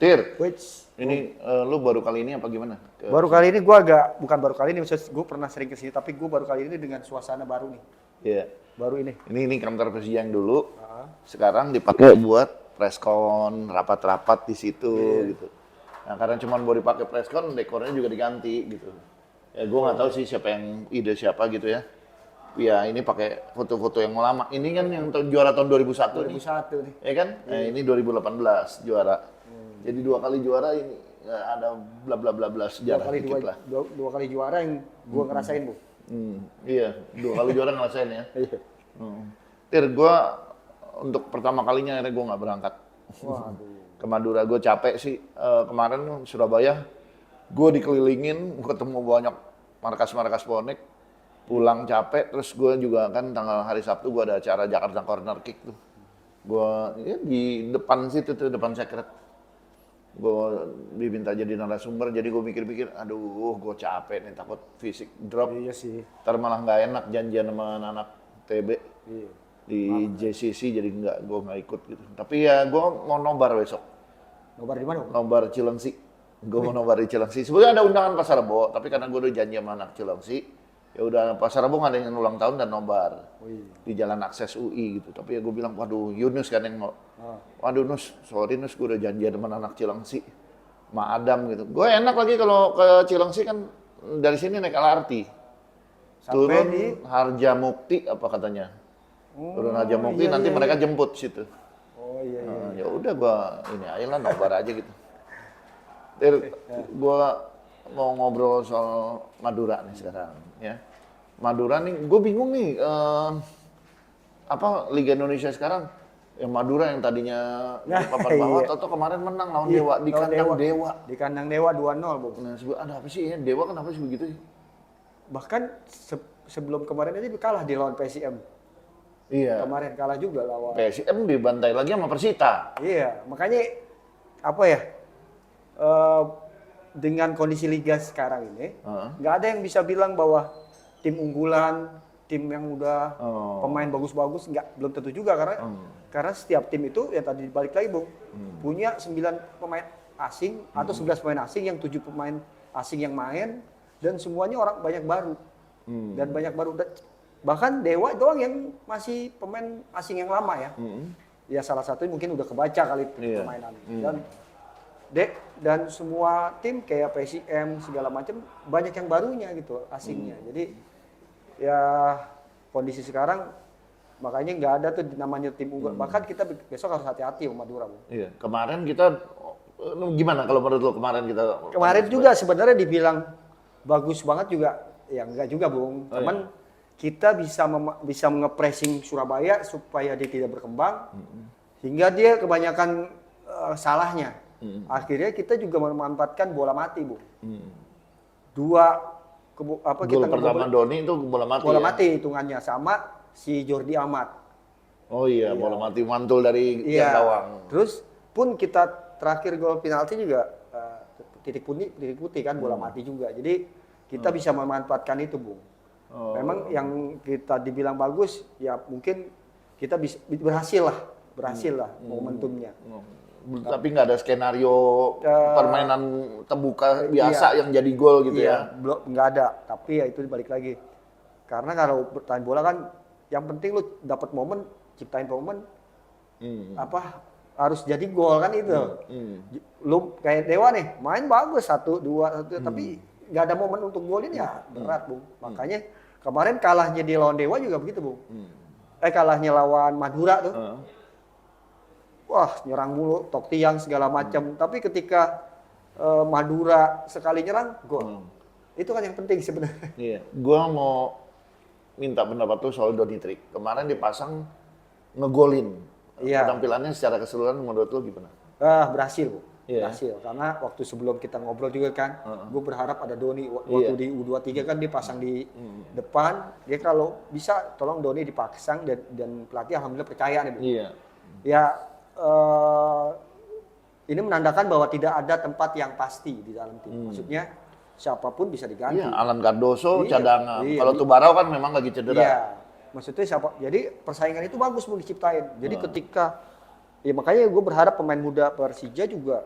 Tir, Which, ini lu baru kali ini apa gimana? baru kali ini gue bukan baru kali ini, maksudnya gue pernah sering kesini, tapi gue baru kali ini dengan suasana baru nih. Iya. Baru ini. Ini kantor Persija yang dulu. Sekarang dipakai buat preskon, rapat-rapat di situ gitu. Nah, karena cuma mau dipakai preskon, dekornya juga diganti gitu. Ya gue nggak tahu sih siapa yang ide siapa gitu ya. Ya ini pakai foto-foto yang lama. Ini kan yang juara tahun 2001 nih. 2001 nih. Ya kan? Ini 2018 juara. Jadi 2 kali juara ini ada bla bla bla bla sejarah dikit lah. Dua kali juara yang gue ngerasain, Bu. Iya, 2 kali juara ngerasain ya. Iya. Tir, gue untuk pertama kalinya akhirnya gue nggak berangkat. Waduh. Ke Madura gue capek sih. Kemarin Surabaya, gue dikelilingin, ketemu banyak markas-markas bonek. Pulang capek, terus gue juga kan tanggal hari Sabtu gue ada acara Jakarta Corner Kick tuh. Gue ya, di depan situ tuh, depan sekret. Gue diminta jadi narasumber, jadi gue mikir-mikir, aduh gue capek nih, takut fisik drop. Iya sih. Ntar malah nggak enak janjian sama anak TB di JCC, jadi gue nggak ikut gitu. Tapi ya gue mau nobar besok. Nobar di mana, Bu? Nobar Cilengsi. Gue mau nobar di Cilengsi. Sebenarnya ada undangan Pasar Rebo, tapi karena gue udah janji sama anak Cilengsi, ya udah Pasar Rebo ngadain ulang tahun dan nobar di Jalan Akses UI gitu. Tapi ya gue bilang, waduh Yunus kan yang mau. Waduh Nus, sorry Nus, gue udah janjian sama anak Cilengsi. Ma Adam gitu. Gue enak lagi kalau ke Cilengsi kan dari sini naik LRT. Turun di Harjamukti apa katanya. Turun Harjamukti nanti mereka jemput situ. Oh iya. Ya udah gue ini aja lah nobar aja gitu. Gue mau ngobrol soal Madura nih sekarang ya. Madura nih, gue bingung nih apa Liga Indonesia sekarang yang Madura yang tadinya di papan bawah atau kemarin menang lawan Dewa di kandang Dewa. Di kandang Dewa 2-0, Bu. Nah, ada apa sih ya? Dewa kenapa sih begitu sih? Bahkan sebelum kemarin aja kalah di lawan PSM. Iya. Kemarin kalah juga lawan. PSM dibantai lagi sama Persita. Iya, makanya apa ya? Dengan kondisi liga sekarang ini, nggak ada yang bisa bilang bahwa tim unggulan, tim yang udah pemain bagus-bagus, belum tentu juga karena setiap tim itu ya tadi balik lagi, Bung, punya 9 pemain asing atau 11 pemain asing yang 7 pemain asing yang main dan semuanya orang banyak baru. Dan banyak baru. Bahkan Dewa doang yang masih pemain asing yang lama ya. Ya salah satunya mungkin udah kebaca kali permainan. Dan semua tim kayak PSM segala macam banyak yang barunya gitu asingnya. Jadi ya kondisi sekarang makanya nggak ada tuh namanya tim unggulan. Bahkan kita besok harus hati-hati sama Madura, Bu. Iya. Kemarin kita gimana kalau menurut lo kemarin juga sebenarnya dibilang bagus banget juga ya enggak juga, Bung. Cuman kita bisa nge-pressing Surabaya supaya dia tidak berkembang hingga dia kebanyakan salahnya. Akhirnya kita juga memanfaatkan bola mati, Bu. Gol pertama Doni itu bola mati. Bola mati hitungannya sama si Jordi Amat. Oh iya, bola mati mantul dari gawang. Terus pun kita terakhir gol penalti juga titik putih kan bola mati juga. Jadi kita bisa memanfaatkan itu, Bung. Memang yang kita dibilang bagus ya mungkin kita bisa berhasil lah momentumnya. Tapi nggak ada skenario permainan terbuka biasa yang jadi gol gitu ya? Belum, nggak ada. Tapi ya itu balik lagi. Karena kalau bertahan bola kan yang penting lu dapat momen, ciptain momen, harus jadi gol kan itu. Lu kayak Dewa nih, main bagus 1-2, tapi nggak ada momen untuk golin ya berat, Bung. Makanya kemarin kalahnya di lawan Dewa juga begitu, Bung. Kalahnya lawan Madura tuh. Wah, nyerang mulu, tok tiang segala macam. Tapi ketika Madura sekali nyerang, gol. Itu kan yang penting sebenarnya. Iya. Gua mau minta pendapat tuh soal Doni Trik. Kemarin dipasang ngegolin. Penampilannya secara keseluruhan menurut lo gimana? Berhasil, Bu. Berhasil. Karena waktu sebelum kita ngobrol juga kan, gue berharap ada Doni. Waktu di U23 kan dipasang di depan. Dia kalau bisa tolong Doni dipasang dan pelatih alhamdulillah percaya nih, Bu. Iya. Ya, ini menandakan bahwa tidak ada tempat yang pasti di dalam tim. Maksudnya siapapun bisa diganti. Iya, Alan Cardoso cadangan. Kalau Tubarao kan memang lagi cedera. Iya. Maksudnya jadi persaingan itu bagus mau diciptain. Jadi ketika makanya gue berharap pemain muda Persija juga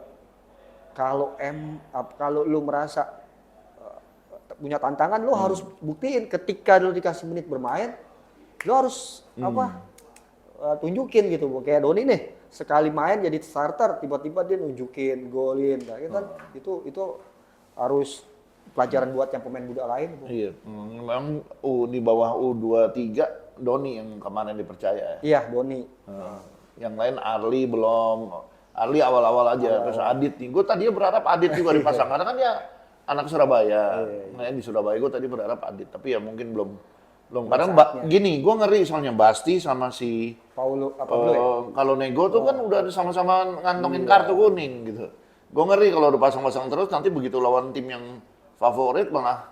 kalau lu merasa punya tantangan, lu harus buktiin ketika lu dikasih menit bermain, lu harus tunjukin gitu. Kayak Doni nih, sekali main jadi starter, tiba-tiba dia nunjukin, golin. Nah, itu harus pelajaran buat yang pemain muda lain. Iya, memang di bawah U23 Doni yang kemarin dipercaya ya. Iya, Doni. Yang lain Arli belum. Arli awal-awal aja, terus Adit nih. Gue tadinya berharap Adit juga dipasang, karena kan dia anak Surabaya. Main di Surabaya, gue tadi berharap Adit, tapi ya mungkin belum. Kadang gini, gue ngeri soalnya Basti sama si Paulo ya? kalau Nego tuh kan udah sama-sama ngantongin kartu kuning gitu. Gue ngeri kalau udah pasang-pasang terus, nanti begitu lawan tim yang favorit malah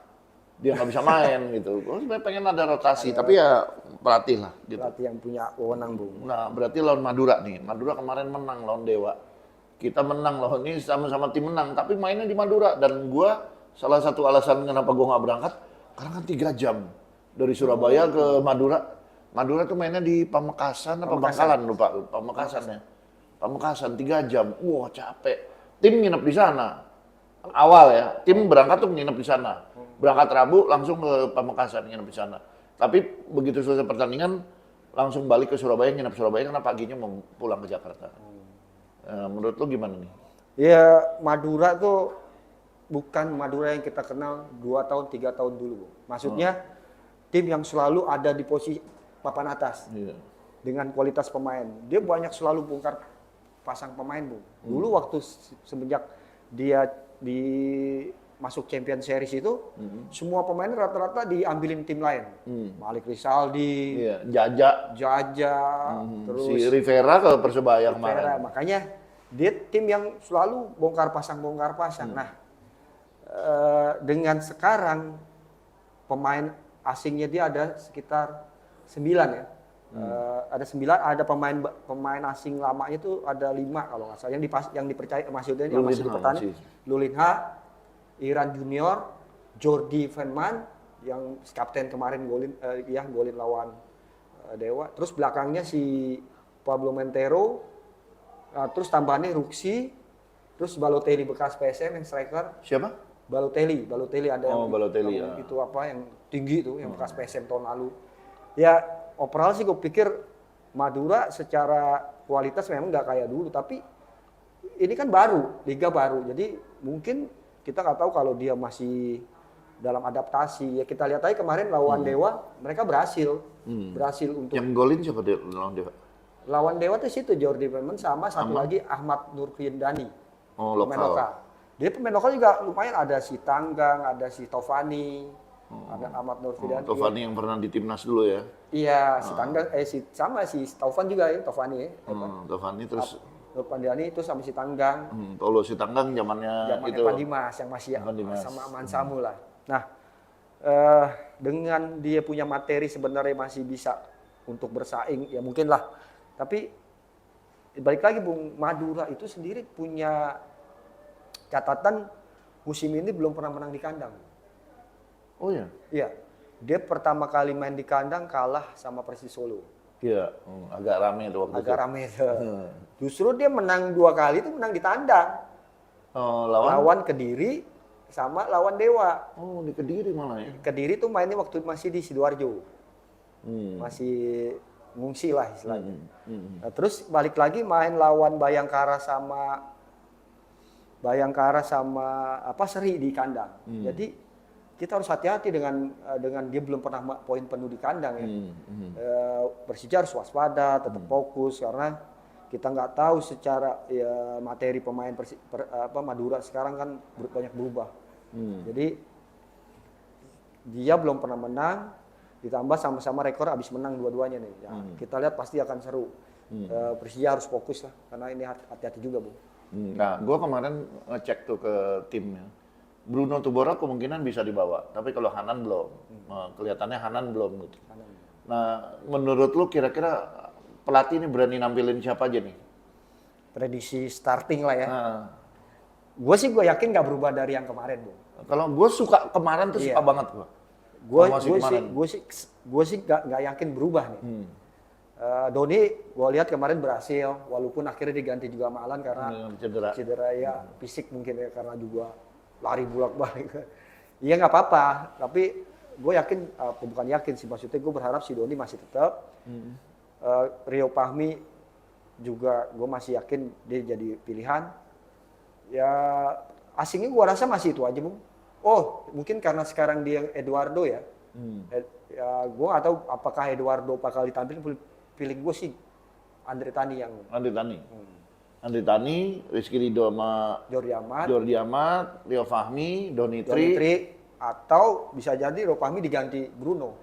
dia nggak bisa main gitu. Gue sebenarnya pengen ada rotasi, tapi ya pelatih lah gitu. Pelatih yang punya wewenang, Bung. Nah, berarti lawan Madura nih. Madura kemarin menang lawan Dewa. Kita menang loh, ini sama-sama tim menang, tapi mainnya di Madura. Dan gua salah satu alasan kenapa gua nggak berangkat, karena kan 3 jam dari Surabaya ke Madura. Madura tuh mainnya di Pamekasan apa Bangkalan, lupa. Pamekasan ya. Pamekasan 3 jam. Wah, capek. Tim nginep di sana. Awal ya, tim berangkat tuh nginep di sana. Berangkat Rabu langsung ke Pamekasan nginep di sana. Tapi begitu selesai pertandingan langsung balik ke Surabaya, nginep Surabaya karena paginya mau pulang ke Jakarta. Menurut lo gimana nih? Ya, Madura tuh bukan Madura yang kita kenal 2 tahun, 3 tahun dulu. Maksudnya tim yang selalu ada di posisi papan atas. Dengan kualitas pemain. Dia banyak selalu bongkar pasang pemain, Bu. Dulu waktu semenjak dia masuk Champion Series itu, semua pemain rata-rata diambilin tim lain. Malik Rizaldi, Jaja, terus si Rivera ke Persebaya kemarin. Makanya dia tim yang selalu bongkar pasang. Nah, dengan sekarang pemain asingnya dia ada sekitar 9 ya. Ada 9, ada pemain asing lamanya itu ada 5 kalau nggak salah yang dipercaya maksudnya yang masih dipertahankan. Lulinha, Iran Junior, Jordi Venman yang kapten kemarin golin lawan Dewa. Terus belakangnya si Pablo Montero, terus tambahannya Ruksi, terus Balotelli bekas PSM yang striker. Siapa? Balotelli ada Balotelli itu apa yang tinggi itu yang bekas PSM tahun lalu. Ya overall sih gue pikir Madura secara kualitas memang nggak kayak dulu, tapi ini kan baru, liga baru, jadi mungkin kita nggak tahu kalau dia masih dalam adaptasi. Ya kita lihat aja kemarin lawan Dewa, mereka berhasil untuk. Yang golin siapa lawan Dewa? Lawan Dewa tuh situ Jordi Venman sama satu lagi Ahmad Nurfiendani. Pemain lokal. Dia pemain lokal juga lumayan, ada si Tanggang, ada si Tovani, ada Ahmad Nurfiendani. Tovani yang pernah di timnas dulu ya? Iya, si Tanggang, si Taufan juga ya, Tovani ya. Tovani terus Nurfiendani itu sama si Tanggang. Kalau si Tanggang zamannya itu Evan Dimas yang masih sama Aman Samu lah. Nah, dengan dia punya materi sebenarnya masih bisa untuk bersaing, ya mungkin lah. Tapi balik lagi Bung, Madura itu sendiri punya catatan musim ini belum pernah menang di kandang. Oh ya? Iya. Dia pertama kali main di kandang kalah sama Persis Solo. Iya, agak rame tuh waktu itu. Agak rame tuh. Justru dia menang 2 kali itu menang di tandang. Lawan Kediri sama lawan Dewa. Oh, di Kediri malah ya? Kediri tuh mainnya waktu masih di Sidoarjo. Masih ngungsi lah istilahnya. Nah, terus balik lagi main lawan Bayangkara sama Seri di kandang. Jadi kita harus hati-hati dengan dia belum pernah poin penuh di kandang ya. Persija harus waspada, tetap fokus karena kita nggak tahu secara ya, materi pemain Madura sekarang kan banyak berubah. Jadi dia belum pernah menang, ditambah sama-sama rekor abis menang dua-duanya nih. Ya, kita lihat pasti akan seru. Persija harus fokus lah karena ini hati-hati juga, Bu. Nah, gue kemarin ngecek tuh ke timnya. Bruno Tubora kemungkinan bisa dibawa, tapi kalau Hanan belum. Kelihatannya Hanan belum gitu. Nah, menurut lu kira-kira pelatih ini berani nampilin siapa aja nih? Prediksi starting lah ya. Gue yakin nggak berubah dari yang kemarin, Bu. Kalau gue suka kemarin tuh suka banget gue. Gue sih nggak yakin berubah nih. Doni, gue lihat kemarin berhasil, walaupun akhirnya diganti juga sama Alan karena cedera ya fisik mungkin ya karena juga lari bolak-balik. Iya nggak apa-apa, tapi gue yakin, bukan yakin sih maksudnya gue berharap si Doni masih tetap. Rio Fahmi juga gue masih yakin dia jadi pilihan. Ya asingnya gue rasa masih itu aja, Bung. Oh, mungkin karena sekarang dia Eduardo ya. Ya gue nggak tahu apakah Eduardo bakal ditampilkan, feeling gue sih Andre Tani yang Andre Tani, Rizky Ridho sama Jordi Amat, Rio Fahmi, Doni Tri, atau bisa jadi Rio Fahmi diganti Bruno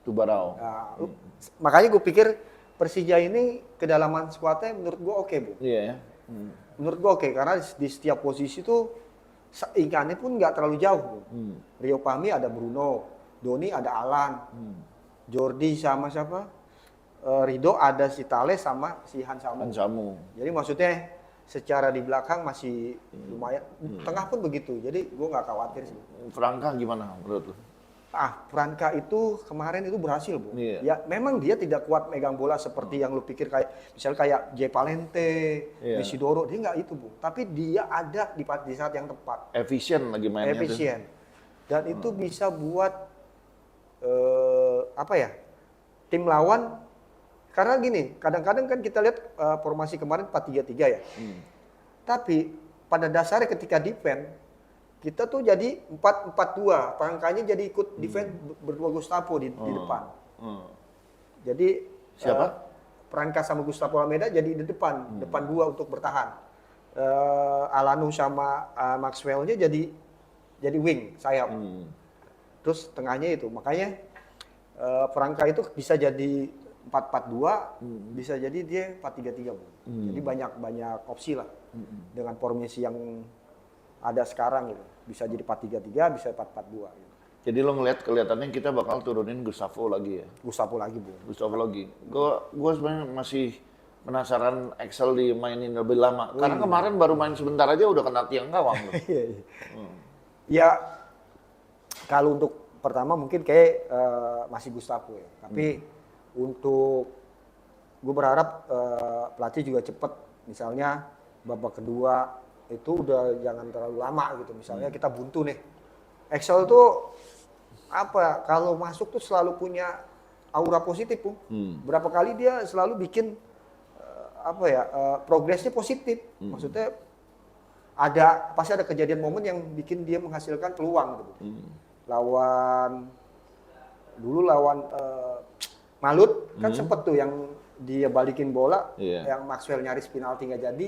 Tubarao. Nah, makanya gue pikir Persija ini kedalaman skuadnya menurut gue oke, Bu. Iya ya. Menurut gue oke, karena di setiap posisi tuh ikannya pun nggak terlalu jauh, Bu. Rio Fahmi ada Bruno, Doni ada Alan, Jordi sama siapa? Ridho ada si Tale sama si Hansamu. Jadi maksudnya secara di belakang masih lumayan, tengah pun begitu. Jadi gue nggak khawatir sih. Franka gimana menurut lu? Franka itu kemarin itu berhasil, Bu. Iya. Ya memang dia tidak kuat megang bola seperti yang lu pikir kayak misalnya kayak J Palente, Isidoro, dia nggak itu, Bu. Tapi dia ada di saat yang tepat. Efisien lagi mainnya. Efisien. Dan itu bisa buat apa ya? Tim lawan. Karena gini, kadang-kadang kan kita lihat formasi kemarin 4-3-3 ya. Tapi pada dasarnya ketika defend, kita tuh jadi 4-4-2. Frankanya jadi ikut defend berdua Gustavo di depan. Jadi siapa? Franka sama Gustavo Almeida jadi di depan dua untuk bertahan. Alanu sama Maxwell-nya jadi wing, sayap. Terus tengahnya itu, makanya Franka itu bisa jadi 4-4-2, bisa jadi dia 4-3-3, Bu. Jadi banyak opsi lah dengan formasi yang ada sekarang gitu. Bisa jadi 4-3-3, bisa 4-4-2 gitu. Jadi lo kelihatannya kita bakal turunin Gustavo lagi ya? Gustavo lagi, Bu. Gustavo lagi. Gue sebenarnya masih penasaran Excel dimainin lebih lama. Karena kemarin baru main sebentar aja udah kena tiang gawang. Ya, kalau untuk pertama mungkin kayak masih Gustavo ya. Tapi untuk gue berharap pelatih juga cepet. Misalnya babak kedua itu udah jangan terlalu lama gitu. Misalnya kita buntu nih. Excel tuh apa? Kalau masuk tuh selalu punya aura positif, Bu. Berapa kali dia selalu bikin progresnya positif. Maksudnya pasti ada kejadian momen yang bikin dia menghasilkan peluang gitu. Lawan Malut kan sempet tuh yang dia balikin bola, yang Maxwell nyaris penalti nggak jadi.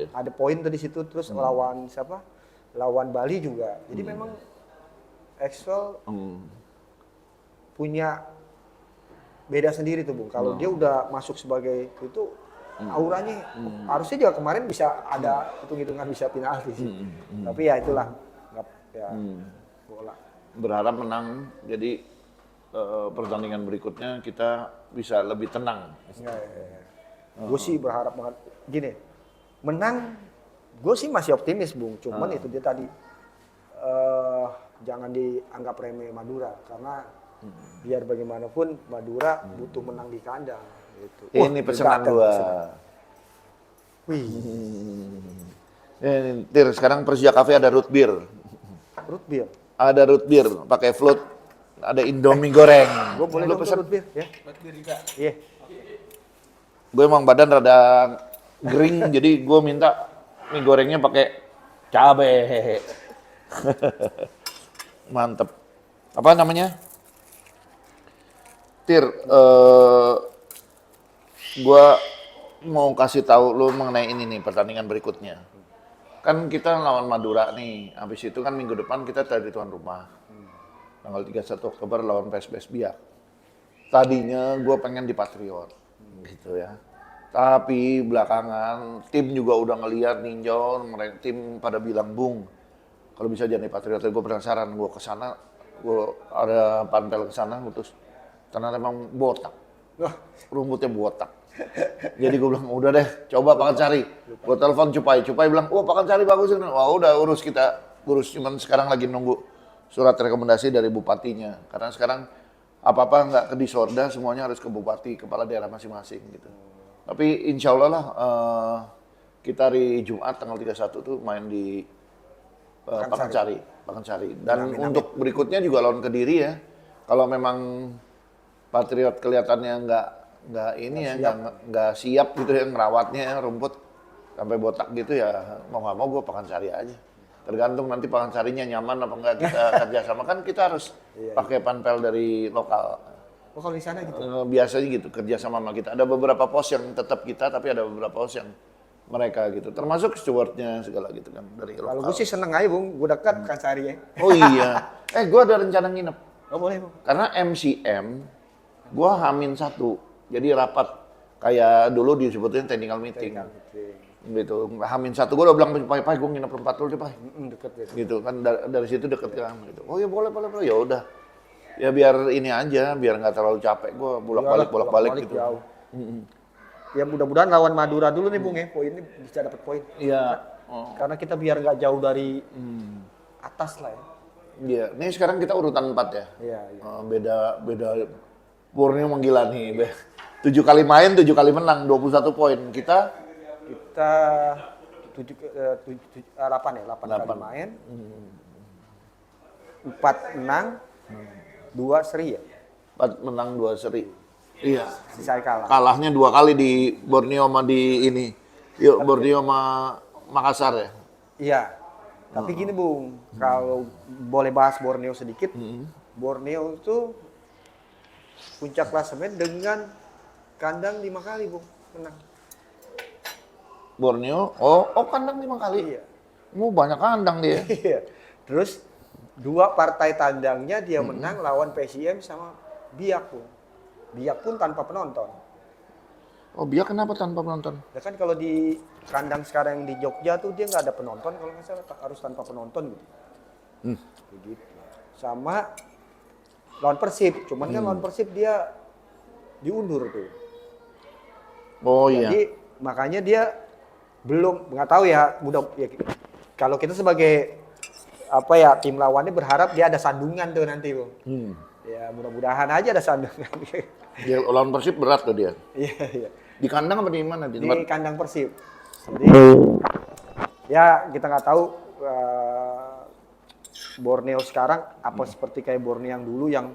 Ada poin tuh di situ. Terus lawan siapa? Lawan Bali juga. Jadi memang Axel punya beda sendiri tuh, Bu. Kalau dia udah masuk sebagai itu auranya harusnya juga kemarin bisa ada hitung-hitungan bisa penalti sih. Tapi ya itulah bola. Berharap menang. Jadi pertandingan berikutnya kita bisa lebih tenang. Gue sih berharap banget. Gini, menang, gue sih masih optimis, Bung. Cuman itu dia tadi, jangan dianggap remeh Madura. Karena biar bagaimanapun Madura butuh menang di kandang. Gitu. Ini pesanan gue. Tir, sekarang Persija Cafe ada root beer. Root beer? Ada root beer, pakai float. Ada Indomie goreng. Gue boleh pesan root beer ya? Root beer juga. Iya. Gue emang badan rada gering, jadi gue minta mie gorengnya pakai cabe. Mantep. Apa namanya? Tir, gue mau kasih tahu lu mengenai ini nih pertandingan berikutnya. Kan kita lawan Madura nih, habis itu kan minggu depan kita jadi tuan rumah. Tanggal 31 Oktober lawan PSBS Biak. Tadinya gue pengen di Patriot, gitu ya. Tapi belakangan tim juga udah ngeliat ninjau, tim pada bilang, Bung, kalau bisa jadi Patriot, gue penasaran, gue kesana, gue ada panpel kesana, terus ternyata emang botak, rumputnya botak. Jadi gue bilang, udah deh, coba Pakan Sari. Gue telepon Cupai bilang, oh Pakan Sari bagus. Wah udah urus, cuman sekarang lagi nunggu surat rekomendasi dari bupatinya. Karena sekarang apa-apa nggak ke Disorda, semuanya harus ke bupati, kepala daerah masing-masing gitu. Tapi insya Allah lah kita hari Jumat tanggal 31 tuh main di Pakansari. Dan untuk berikutnya juga lawan Kediri ya. Kalau memang Patriot kelihatannya nggak siap gitu ya ngerawatnya ya, rumput sampai botak gitu ya, mau nggak mau gue Pakansari aja. Tergantung nanti Pakansarinya nyaman apa enggak kita kerjasama, kan kita harus pakai panpel dari lokal. Oh kalau di sana gitu? Biasanya gitu, kerjasama sama kita. Ada beberapa pos yang tetap kita, tapi ada beberapa pos yang mereka gitu. Termasuk stewardnya segala gitu kan dari lokal. Kalau gue sih seneng aja Bung, gue dekat Pakansari ya. Oh iya, gue ada rencana nginep. Oh boleh Bung. Karena MCM, gue H-1, jadi rapat kayak dulu disebutnya technical meeting. Gitu, H-1 gue udah bilang, Pai, gue nginep tempat lu deh, Pai. Deket gitu. Gitu kan, dari situ deket kan. Gitu. Oh ya boleh, ya udah. Ya biar ini aja, biar nggak terlalu capek gue bolak-balik gitu. Jauh. Ya mudah-mudahan lawan Madura dulu nih Bung ya, poinnya bisa dapat poin. Iya. Karena kita biar nggak jauh dari atas lah ya. Iya, ini sekarang kita urutan 4 ya. Iya. Beda Borneo menggila nih. 7 kali main, 7 kali menang, 21 poin. Kita 8 kali main. 4 menang, 2 seri ya. 4 menang 2 seri. Iya. Sisa kalah. Kalahnya 2 kali di Borneo sama di ini. Borneo sama Makassar ya. Iya. Tapi gini Bung, kalau boleh bahas Borneo sedikit. Borneo itu puncak klasemen dengan kandang 5 kali Bung menang. Borneo, kandang 5 kali. Iya. Banyak kandang dia. Iya. Terus 2 partai tandangnya dia menang lawan PSIM sama Biak Bung. Biak pun tanpa penonton. Oh, Biak kenapa tanpa penonton? Ya kan kalau di kandang sekarang yang di Jogja tuh dia nggak ada penonton, kalau nggak salah harus tanpa penonton gitu. Begitu. Sama lawan Persib, cuman kan lawan Persib dia diundur tuh. Oh iya. Jadi makanya dia belum, nggak tahu ya, kalau kita sebagai tim lawannya berharap dia ada sandungan tuh nanti Bung. Ya mudah-mudahan aja ada sandungan. Dia lawan Persib berat tuh dia. Iya. Di kandang apa di mana? Di kandang Persib. Jadi ya kita nggak tahu Borneo sekarang apa seperti kayak Borneo yang dulu yang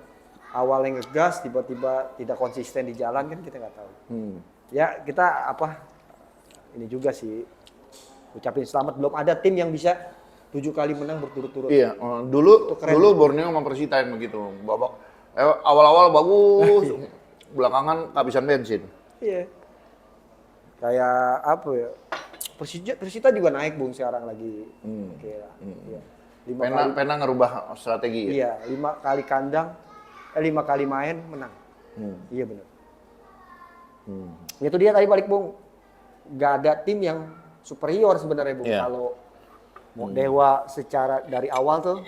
awalnya ngegas tiba-tiba tidak konsisten di jalan, kan kita nggak tahu. Ya kita ini juga sih ucapin selamat, belum ada tim yang bisa 7 kali menang berturut-turut. Iya, dulu Borneo sama Persita yang begitu. Awal-awal bagus, belakangan kehabisan bensin. Iya. Kayak Persita juga naik Bung sekarang lagi. Iya. Pena ngerubah strategi ya? Iya, 5 kali kandang, 5 kali main menang. Iya benar. Itu dia tadi balik Bung. Gak ada tim yang superior sebenarnya Bung. Yeah. Kalau mau Dewa secara dari awal tuh,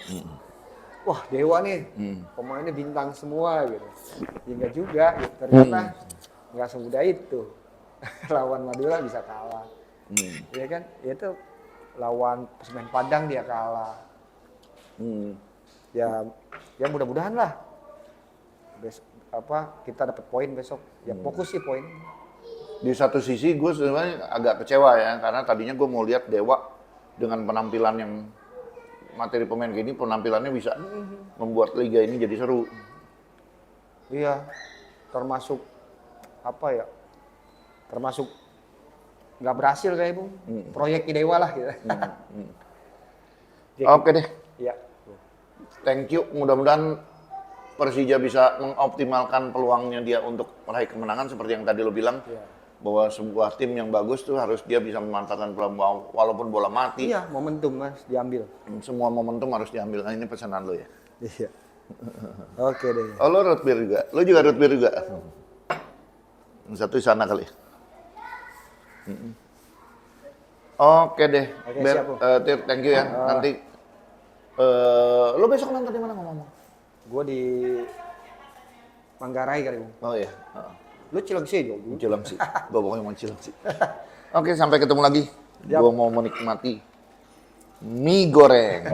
wah Dewa nih pemainnya bintang semua gitu. Ya enggak juga, gitu. Ternyata nggak semudah itu. Lawan Madura bisa kalah. Iya kan? Itu lawan Semen Padang dia kalah. Ya mudah-mudahan lah. Kita dapat poin besok. Ya fokus sih poin. Di satu sisi gue sebenarnya agak kecewa ya, karena tadinya gue mau lihat Dewa dengan penampilan yang materi pemain gini, penampilannya bisa membuat liga ini jadi seru. Iya, termasuk termasuk nggak berhasil kayak Bung, proyek Dewa lah gitu. Oke deh. Iya. Thank you, mudah-mudahan Persija bisa mengoptimalkan peluangnya dia untuk meraih kemenangan seperti yang tadi lo bilang. Iya. Bahwa sebuah tim yang bagus tuh harus dia bisa memanfaatkan peluang walaupun bola mati. Iya, momentum Mas diambil. Semua momentum harus diambil. Nah, ini pesanan lo ya. Iya. Oke deh. Oh, lo root beer juga? Lo juga root beer juga? Yang satu di sana kali. Oke deh. Oke, siap, Bung. Tir, thank you ya. Nanti lo besok nonton di mana ngomong? Gue di Manggarai kali Bung. Oh iya. Lu Cilengsi aja. Cilengsi. Gue pokoknya mau Cilengsi. Oke, sampai ketemu lagi. Gue mau menikmati mie goreng.